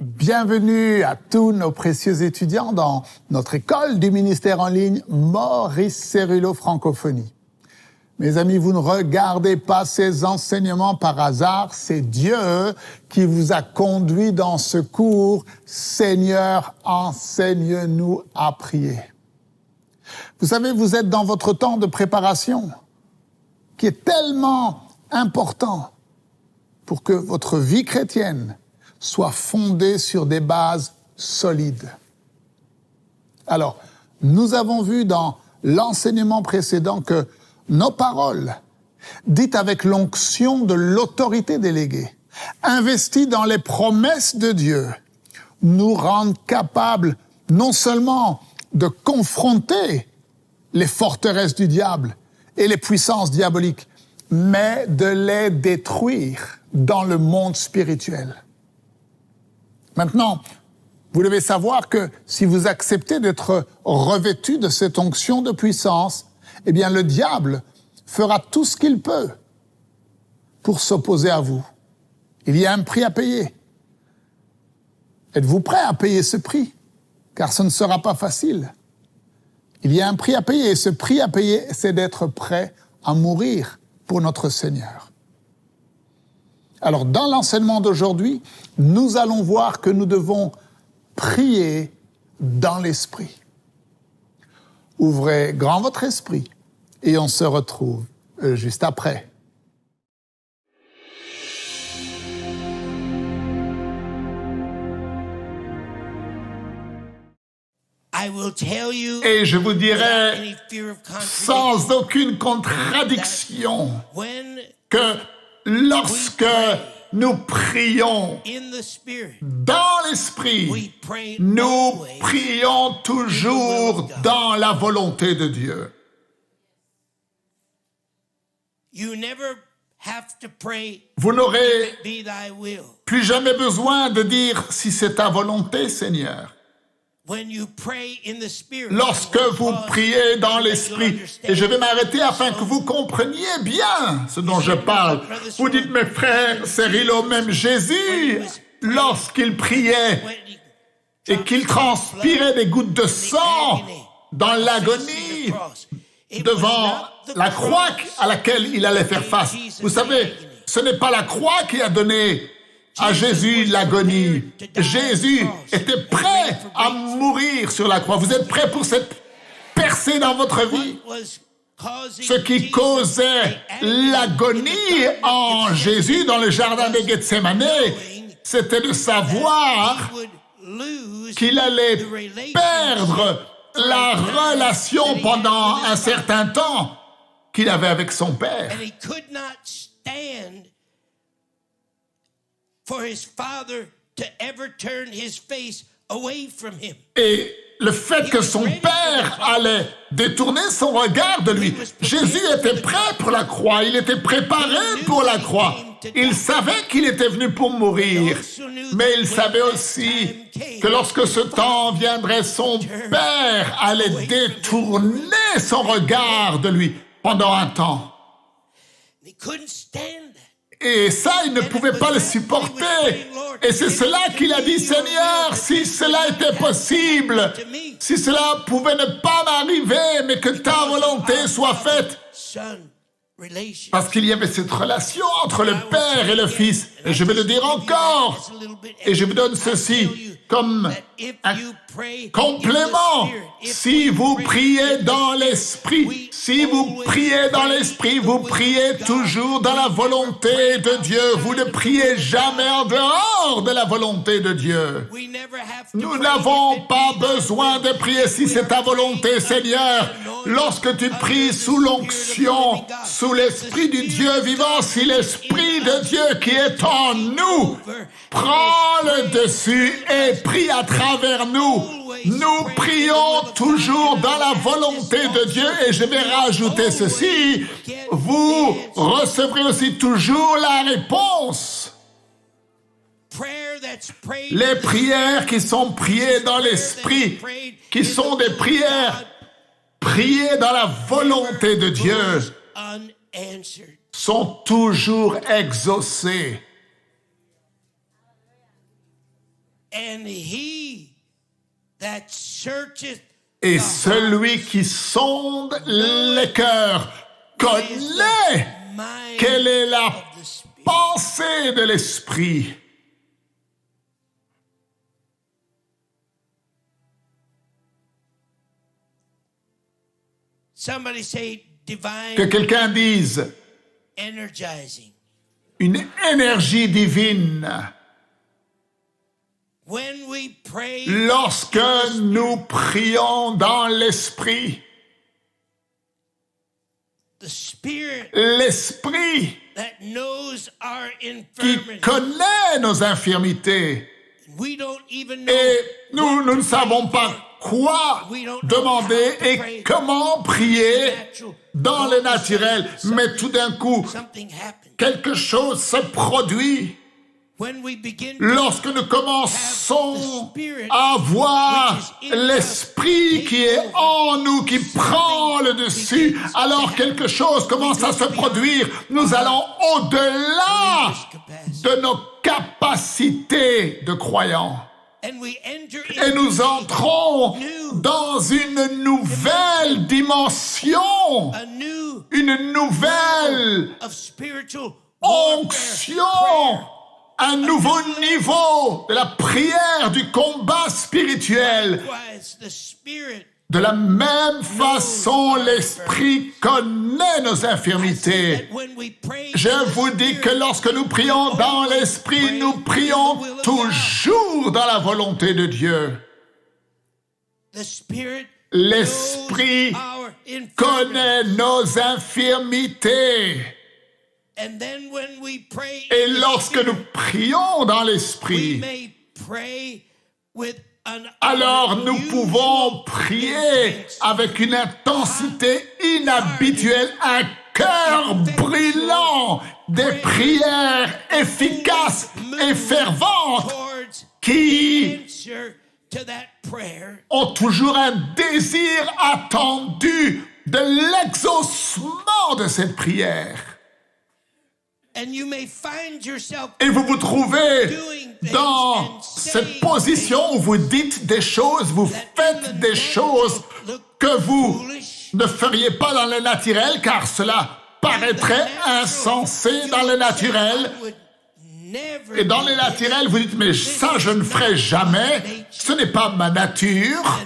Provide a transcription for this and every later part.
Bienvenue à tous nos précieux étudiants dans notre école du ministère en ligne Maurice Céruleau Francophonie. Mes amis, vous ne regardez pas ces enseignements par hasard, c'est Dieu qui vous a conduit dans ce cours. Seigneur, enseigne-nous à prier. Vous savez, vous êtes dans votre temps de préparation qui est tellement important pour que votre vie chrétienne soit fondée sur des bases solides. Alors, nous avons vu dans l'enseignement précédent que nos paroles, dites avec l'onction de l'autorité déléguée, investies dans les promesses de Dieu, nous rendent capables non seulement de confronter les forteresses du diable et les puissances diaboliques, mais de les détruire dans le monde spirituel. Maintenant, vous devez savoir que si vous acceptez d'être revêtu de cette onction de puissance, eh bien le diable fera tout ce qu'il peut pour s'opposer à vous. Il y a un prix à payer. Êtes-vous prêt à payer ce prix? Car ce ne sera pas facile. Il y a un prix à payer, et ce prix à payer, c'est d'être prêt à mourir pour notre Seigneur. Alors, dans l'enseignement d'aujourd'hui, nous allons voir que nous devons prier dans l'esprit. Ouvrez grand votre esprit et on se retrouve juste après. Et je vous dirai sans aucune contradiction que lorsque nous prions dans l'esprit, nous prions toujours dans la volonté de Dieu. Vous n'aurez plus jamais besoin de dire « si c'est ta volonté, Seigneur ». Lorsque vous priez dans l'esprit, et je vais m'arrêter afin que vous compreniez bien ce dont je parle. Vous dites, mes frères, Céruleau, même Jésus, lorsqu'il priait et qu'il transpirait des gouttes de sang dans l'agonie devant la croix à laquelle il allait faire face. Vous savez, ce n'est pas la croix qui a donné à Jésus l'agonie. Jésus était prêt à mourir sur la croix. Vous êtes prêts pour cette percée dans votre vie? Ce qui causait l'agonie en Jésus dans le jardin de Gethsémani, c'était de savoir qu'il allait perdre la relation pendant un certain temps qu'il avait avec son Père. Et le fait que son Père allait détourner son regard de lui, Jésus était prêt pour la croix, il était préparé pour la croix. Il savait qu'il était venu pour mourir, mais il savait aussi que lorsque ce temps viendrait, son Père allait détourner son regard de lui pendant un temps. Et ça, il ne pouvait pas le supporter. Et c'est cela qu'il a dit, Seigneur, si cela était possible, si cela pouvait ne pas m'arriver, mais que ta volonté soit faite. Parce qu'il y avait cette relation entre le Père et le Fils. Et je vais le dire encore. Et je vous donne ceci comme un complément. Si vous priez dans l'Esprit, vous priez toujours dans la volonté de Dieu. Vous ne priez jamais en dehors de la volonté de Dieu. Nous n'avons pas besoin de prier si c'est ta volonté, Seigneur. Lorsque tu pries sous l'onction, sous l'Esprit du Dieu vivant, si l'Esprit de Dieu qui est en nous prend le dessus et prie à travers nous, nous prions toujours dans la volonté de Dieu. Et je vais rajouter ceci, vous recevrez aussi toujours la réponse. Les prières qui sont priées dans l'Esprit, qui sont des prières priées dans la volonté de Dieu, sont toujours exaucées. And he that searcheth Et the celui hearts qui sonde les cœurs connaît mind quelle est la of the Spirit. pensée de l'Esprit. Somebody say Que divine quelqu'un dise energizing. une énergie divine. When we pray, Lorsque nous prions dans l'Esprit, the Spirit l'Esprit that knows our qui infirmity, connaît nos infirmités, we don't even know et nous what ne to savons pray pas for. quoi We don't know demander how to et pray. comment prier Natural. dans le naturel. Mais tout d'un coup, Something happens. quelque chose se produit When we begin to lorsque nous commençons à voir l'Esprit qui est en nous, qui prend le dessus. Alors quelque chose commence à se produire. Nous allons au-delà de nos capacités de croyants. and we enter Et nous into entrons dans une nouvelle dimension, a new une nouvelle of spiritual warfare, onction, prayer. un nouveau niveau de la prière, du combat spirituel. Likewise, the Spirit. De la même façon, l'Esprit connaît nos infirmités. That when we pray Je in the vous dis Spirit, que lorsque nous prions dans l'Esprit, nous prions toujours dans la volonté de Dieu. the Spirit L'Esprit knows our infirmity. connaît nos infirmités. And then when we pray Et in the lorsque Spirit, nous prions dans we l'Esprit, may pray with an alors nous unusual pouvons prier intensity. avec une intensité inhabituelle, un cœur brûlant, des prières efficaces et ferventes Towards qui answer to that prayer. ont toujours un désir attendu de l'exaucement de cette prière. And you may find yourself Et vous vous trouvez dans cette position où vous dites des choses, vous faites des choses que vous ne feriez pas dans le naturel, car cela paraîtrait insensé dans le naturel. Et dans le naturel, vous dites, mais ça, je ne ferai jamais, ce n'est pas ma nature.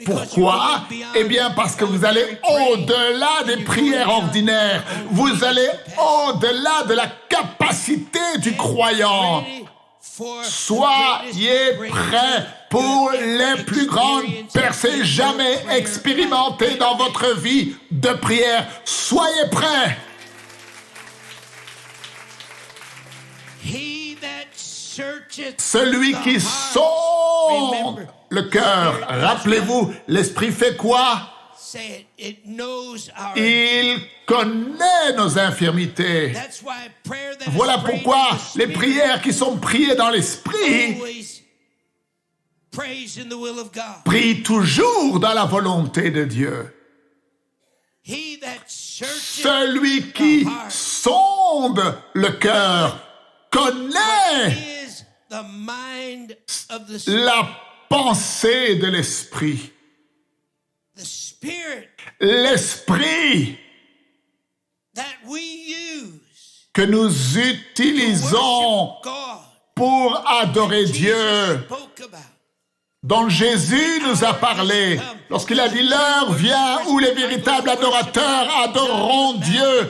Pourquoi? Eh bien, parce que vous allez au-delà des prières ordinaires. Vous allez au-delà de la capacité du croyant. Soyez prêts pour les plus grandes percées jamais expérimentées dans votre vie de prière. Soyez prêts. Celui qui sonde le cœur. Rappelez-vous, l'Esprit fait quoi? Il connaît nos infirmités. Voilà pourquoi les prières qui sont priées dans l'Esprit prient toujours dans la volonté de Dieu. Celui qui sonde le cœur connaît la pensée de l'Esprit. L'Esprit que nous utilisons pour adorer Dieu, dont Jésus nous a parlé, lorsqu'il a dit « L'heure vient où les véritables adorateurs adoreront Dieu ».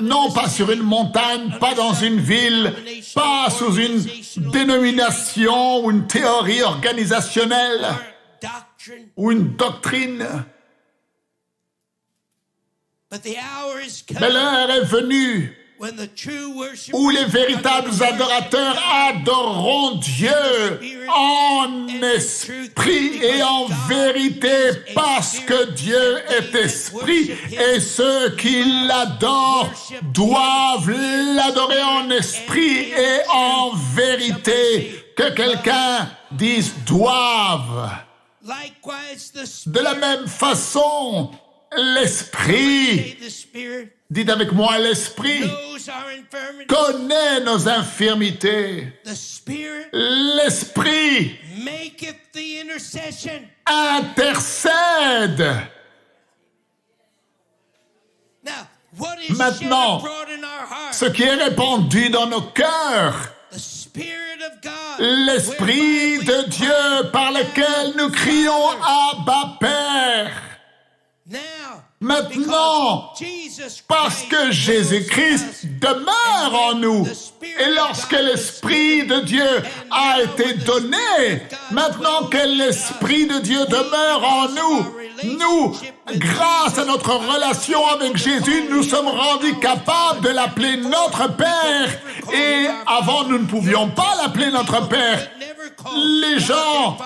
Non pas sur une montagne, pas dans une ville, pas sous une dénomination ou une théorie organisationnelle ou une doctrine. Mais l'heure est venue où les véritables adorateurs adoreront Dieu en esprit et en vérité, parce que Dieu est esprit et ceux qui l'adorent doivent l'adorer en esprit et en vérité. Que quelqu'un dise « doivent ». De la même façon, l'Esprit Dites avec moi, l'Esprit knows our infirmities. connaît nos infirmités. The Spirit L'Esprit maketh the intercession. intercède. Now, what is Maintenant, shed abroad in our hearts? Ce qui est répandu dans nos cœurs, The Spirit of God. l'Esprit whereby de we Dieu cry, par lequel nous crions Abba Père. Now, Maintenant, because Jesus parce que Christ Jésus-Christ dwells in us, demeure en nous. Et lorsque l'Esprit de Dieu a été donné, maintenant que l'Esprit de Dieu demeure en nous, grâce à notre relation avec Jésus, nous sommes rendus capables de l'appeler notre Père. Et avant, nous ne pouvions pas l'appeler notre Père. Les gens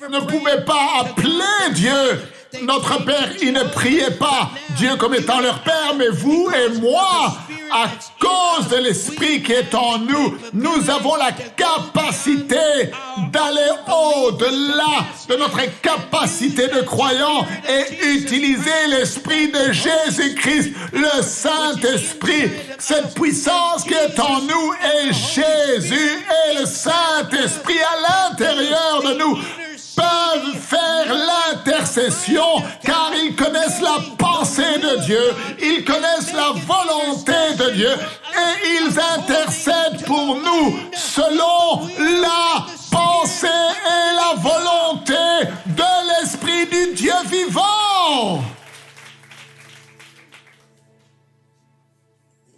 ne pouvaient pas appeler Dieu notre Père. Ils ne priaient pas Dieu comme étant leur Père, mais vous et moi, à cause de l'Esprit qui est en nous, nous avons la capacité d'aller au-delà de notre capacité de croyant et utiliser l'Esprit de Jésus-Christ, le Saint-Esprit. Cette puissance qui est en nous est Jésus et le Saint-Esprit à l'intérieur de nous peuvent faire l'intercession car ils connaissent la pensée de Dieu, ils connaissent la volonté de Dieu et ils intercèdent pour nous selon la pensée et la volonté de l'Esprit du Dieu vivant.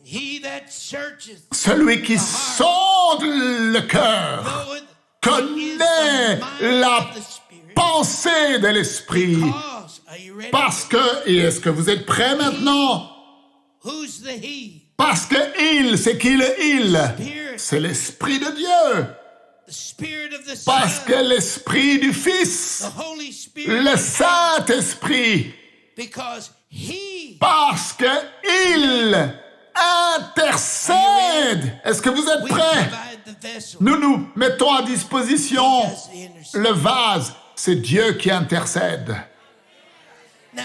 He that searcheth Celui qui sonde le cœur knoweth connaît la pensée de l'Esprit. because, are you ready? Parce que, et est-ce que vous êtes prêts maintenant? Who's the he? Parce que il, c'est qui le il? Spirit. C'est l'Esprit de Dieu. The Spirit of the Parce Son. que l'Esprit du Fils, The Holy Spirit. le Saint-Esprit, Because he parce que il intercède. Est-ce que vous êtes we prêts? provide the vessel. Nous nous mettons à disposition He does the intercession. le vase. C'est Dieu qui intercède. Now,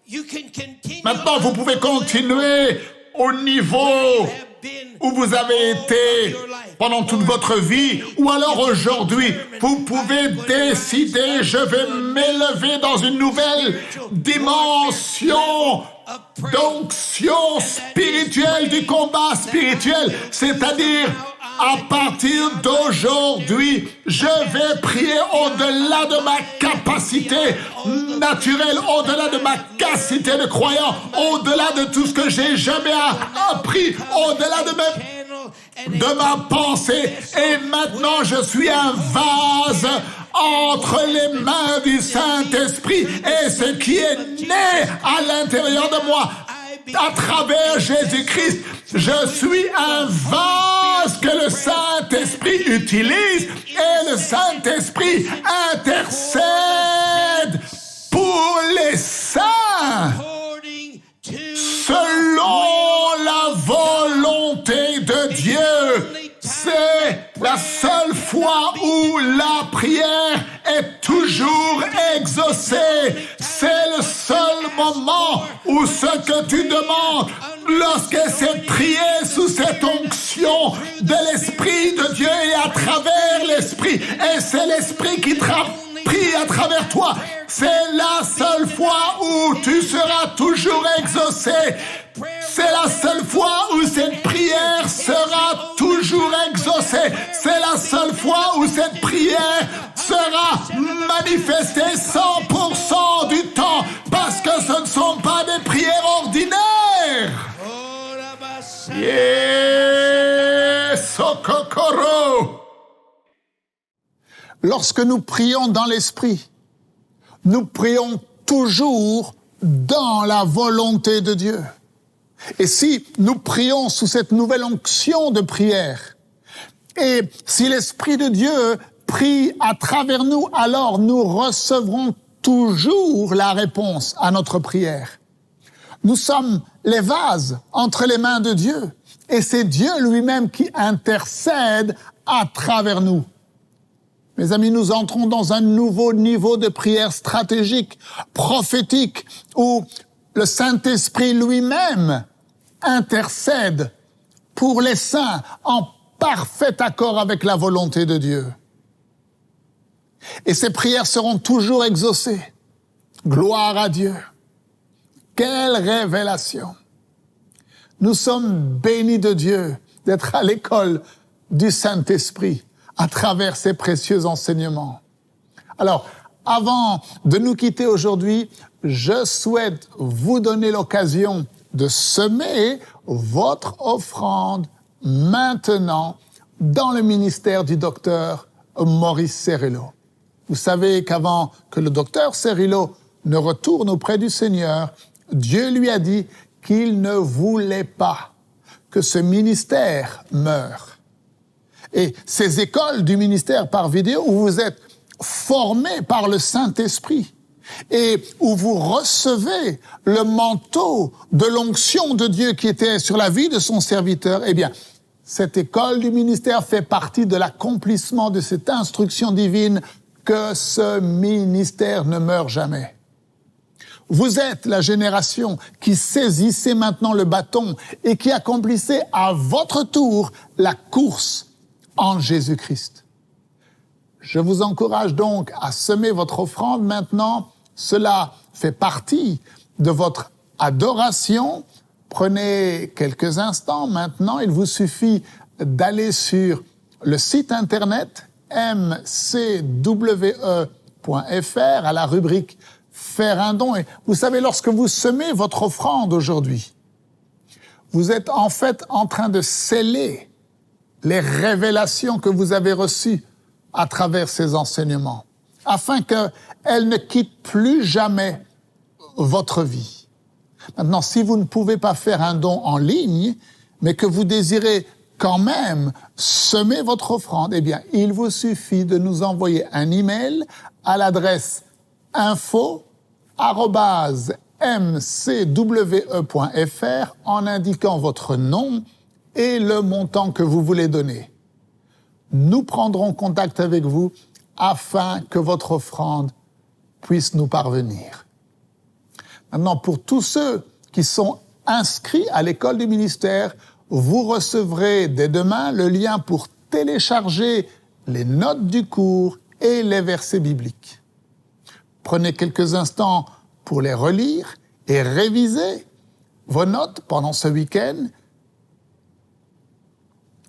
you can continue Maintenant, vous pouvez on the level continuer au niveau you have been où vous avez all été of your life. pendant toute votre vie, ou alors aujourd'hui, vous pouvez décider, je vais m'élever dans une nouvelle dimension d'onction spirituelle, du combat spirituel, c'est-à-dire à partir d'aujourd'hui, je vais prier au-delà de ma capacité naturelle, au-delà de ma capacité de croyant, au-delà de tout ce que j'ai jamais appris, au-delà de ma pensée. Et maintenant, je suis un vase entre les mains du Saint-Esprit et ce qui est né à l'intérieur de moi. À travers Jésus-Christ, je suis un vase que le Saint-Esprit utilise et le Saint-Esprit intercède pour les saints according to selon la volonté de Dieu. C'est la seule fois où la prière est toujours exaucée. C'est le seul moment où ce que tu demandes, lorsque c'est prié sous cette onction de l'Esprit de Dieu et à travers l'Esprit, et c'est l'Esprit qui prie à travers toi, c'est la seule fois où tu seras toujours exaucé. C'est la seule fois où cette prière sera toujours exaucée. C'est la seule fois où cette prière sera manifestée 100% du temps, parce que ce ne sont pas des prières ordinaires. Yes, Okokoro. Lorsque nous prions dans l'Esprit, nous prions toujours dans la volonté de Dieu. Et si nous prions sous cette nouvelle onction de prière, et si l'Esprit de Dieu prie à travers nous, alors nous recevrons toujours la réponse à notre prière. Nous sommes les vases entre les mains de Dieu, et c'est Dieu lui-même qui intercède à travers nous. Mes amis, nous entrons dans un nouveau niveau de prière stratégique, prophétique, où le Saint-Esprit lui-même intercède pour les saints en parfait accord avec la volonté de Dieu. Et ces prières seront toujours exaucées. Gloire à Dieu. Quelle révélation! Nous sommes bénis de Dieu d'être à l'école du Saint-Esprit à travers ces précieux enseignements. Alors, avant de nous quitter aujourd'hui, je souhaite vous donner l'occasion de semer votre offrande maintenant dans le ministère du docteur Maurice Cerullo. Vous savez qu'avant que le docteur Cerullo ne retourne auprès du Seigneur, Dieu lui a dit qu'il ne voulait pas que ce ministère meure. Et ces écoles du ministère par vidéo où vous êtes formés par le Saint-Esprit et où vous recevez le manteau de l'onction de Dieu qui était sur la vie de son serviteur, eh bien, cette école du ministère fait partie de l'accomplissement de cette instruction divine que ce ministère ne meurt jamais. Vous êtes la génération qui saisissait maintenant le bâton et qui accomplissait à votre tour la course en Jésus-Christ. Je vous encourage donc à semer votre offrande maintenant. Cela fait partie de votre adoration. Prenez quelques instants maintenant. Il vous suffit d'aller sur le site internet mcwe.fr à la rubrique « Faire un don ». Et vous savez, lorsque vous semez votre offrande aujourd'hui, vous êtes en fait en train de sceller les révélations que vous avez reçues à travers ces enseignements, afin qu'elles ne quittent plus jamais votre vie. Maintenant, si vous ne pouvez pas faire un don en ligne, mais que vous désirez quand même semer votre offrande, eh bien, il vous suffit de nous envoyer un email à l'adresse info@mcwe.fr en indiquant votre nom et le montant que vous voulez donner. Nous prendrons contact avec vous afin que votre offrande puisse nous parvenir. Maintenant, pour tous ceux qui sont inscrits à l'école du ministère, vous recevrez dès demain le lien pour télécharger les notes du cours et les versets bibliques. Prenez quelques instants pour les relire et réviser vos notes pendant ce week-end.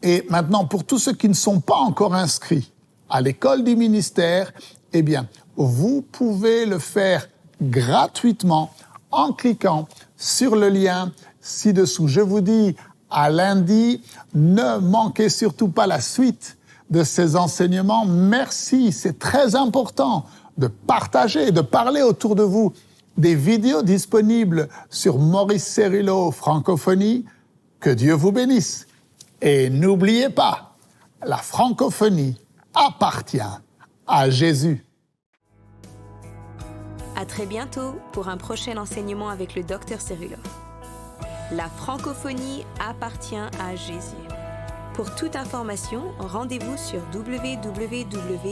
Et maintenant, pour tous ceux qui ne sont pas encore inscrits à l'école du ministère, eh bien, vous pouvez le faire gratuitement en cliquant sur le lien ci-dessous. Je vous dis à lundi, ne manquez surtout pas la suite de ces enseignements. Merci, c'est très important de partager, de parler autour de vous des vidéos disponibles sur Maurice Cerullo Francophonie. Que Dieu vous bénisse. Et n'oubliez pas, la francophonie appartient à Jésus. À très bientôt pour un prochain enseignement avec le Dr Cerullo. La francophonie appartient à Jésus. Pour toute information, rendez-vous sur www.mcwe.fr.